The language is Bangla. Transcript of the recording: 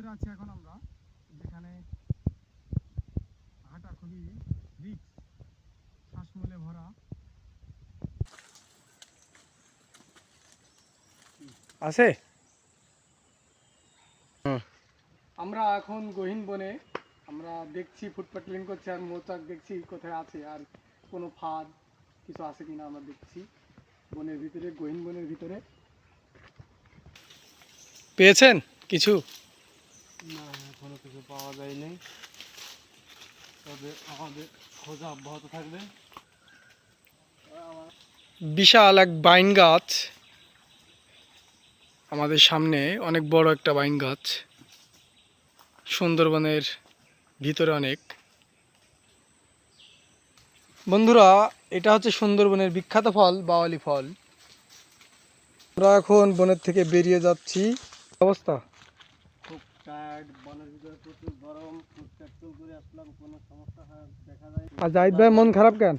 ভিতরে আছি এখন আমরা, যেখানে হাঁটা খুবই রিস্ক, শ্বাসমূলে ভরা। আছে আমরা এখন গহীন বনে, আমরা দেখছি ফুটপাথ ক্লিন করছে আর মৌচাক দেখছি কোথায় আছে আর কোনো ফাঁদ কিছু আছে কিনা আমরা দেখছি বনের ভিতরে, গহীন বনের ভিতরে। পেয়েছেন কিছু? না, এখনো কিছু পাওয়া যায়নি, তবে আমাদের খোঁজা অব্যাহত থাকবে। বিশাল এক বাইন গাছ আমাদের সামনে, অনেক বড় একটা বাইন গাছ, সুন্দরবনের ভিতরে অনেক। বন্ধুরা, এটা হচ্ছে সুন্দরবনের বিখ্যাত ফল বাওয়ালি ফল। আমরা এখন বনের থেকে বেরিয়ে যাচ্ছি। অবস্থা খুব টায়ার্ড, বনের ভিতরে প্রচুর গরম, ফুটপাথ করে আসলাম, কোনো সমস্যা দেখা যায়। আর জাহিদ ভাই মন খারাপ কেন?